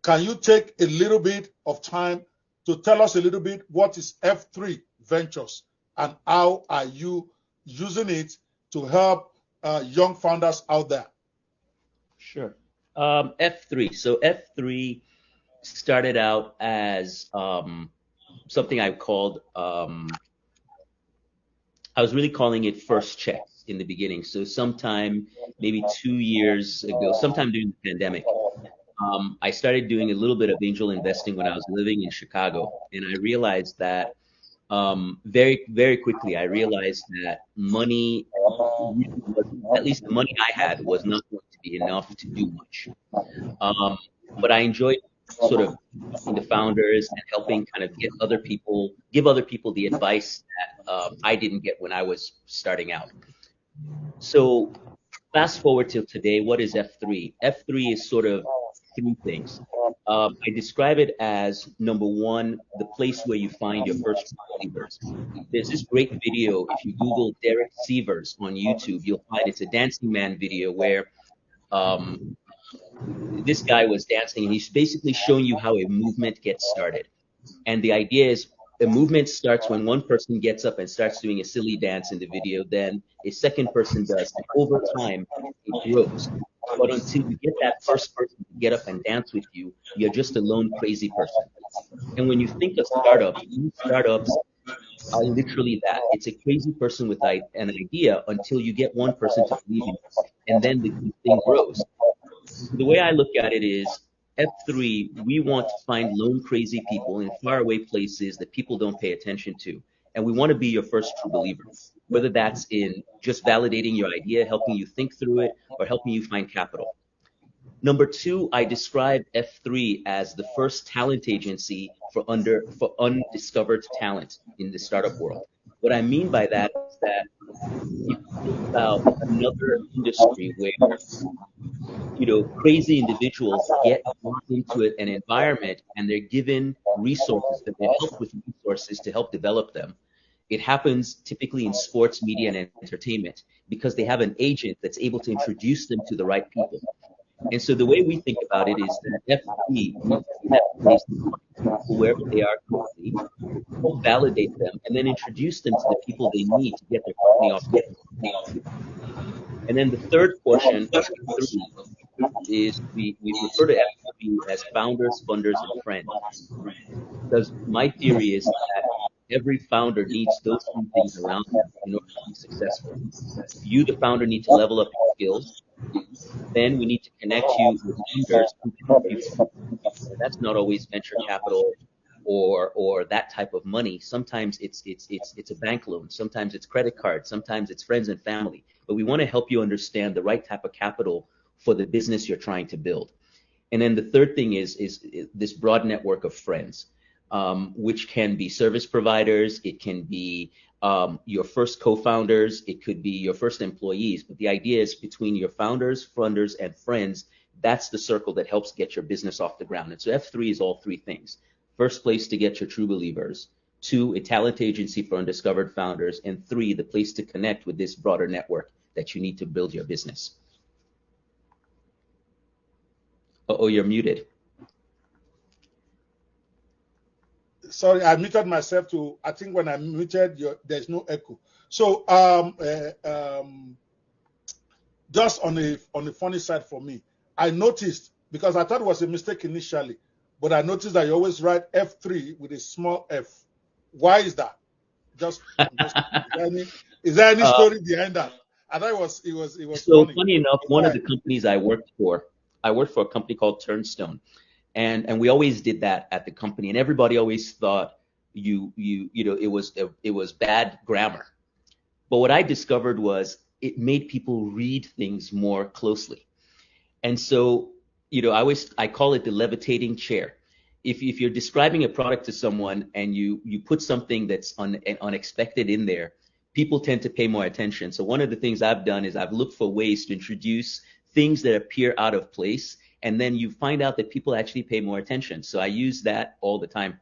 can you take a little bit of time to tell us a little bit what is F3 Ventures and how are you using it to help young founders out there? Sure. F3. So F3 started out as something I called, I was really calling it first checks in the beginning. So sometime, maybe 2 years ago, sometime during the pandemic, I started doing a little bit of angel investing when I was living in Chicago. And I realized that very, very quickly, I realized that money, at least the money I had, was not going to be enough to do much. But I enjoyed sort of talking to founders and helping kind of give other people the advice that I didn't get when I was starting out. So fast forward till today, what is F3? F3 is sort of three things. I describe it as, number one, the place where you find your first believers. There's this great video. If you Google Derek Sievers on YouTube, you'll find it's a Dancing Man video where this guy was dancing, and he's basically showing you how a movement gets started. And the idea is a movement starts when one person gets up and starts doing a silly dance in the video, then a second person does, and over time it grows. But until you get that first person to get up and dance with you, you're just a lone crazy person. And when you think of startups are literally that. It's a crazy person with an idea until you get one person to believe in it, and then the thing grows. The way I look at it is, F3, we want to find lone crazy people in faraway places that people don't pay attention to. And we want to be your first true believer, whether that's in just validating your idea, helping you think through it, or helping you find capital. Number two, I describe F3 as the first talent agency for undiscovered talent in the startup world. What I mean by that is that you think about another industry where crazy individuals get into an environment and they're given resources, that they're helped with resources to help develop them. It happens typically in sports, media, and entertainment because they have an agent that's able to introduce them to the right people. And so the way we think about it is that FP needs to have place wherever they are currently, validate them, and then introduce them to the people they need to get their company off the ground. And then the third portion of F3 is we refer to F3 as founders, funders, and friends. Because my theory is that every founder needs those three things around them in order to be successful. You, the founder, need to level up your skills. Then we need to connect you with leaders who can help you. And that's not always venture capital or that type of money. Sometimes it's a bank loan. Sometimes it's credit card. Sometimes it's friends and family. But we want to help you understand the right type of capital for the business you're trying to build. And then the third thing is this broad network of friends, which can be service providers. It can be your first co-founders. It could be your first employees. But the idea is between your founders, funders, and friends, that's the circle that helps get your business off the ground. And so F3 is all three things. First place to get your true believers. 2, a talent agency for undiscovered founders. And 3, the place to connect with this broader network that you need to build your business. Oh, you're muted. Sorry, I muted myself too. I think when I muted, there's no echo. So just on the funny side for me, I noticed, because I thought it was a mistake initially, but I noticed that you always write F3 with a small f. Why is that? Is there any story behind that? I thought it was so funny enough. One of the companies I worked for a company called Turnstone, and we always did that at the company, and everybody always thought it was bad grammar. But what I discovered was it made people read things more closely. And so, I call it the levitating chair. If you're describing a product to someone and you put something that's unexpected in there, people tend to pay more attention. So one of the things I've done is I've looked for ways to introduce things that appear out of place, and then you find out that people actually pay more attention. So I use that all the time.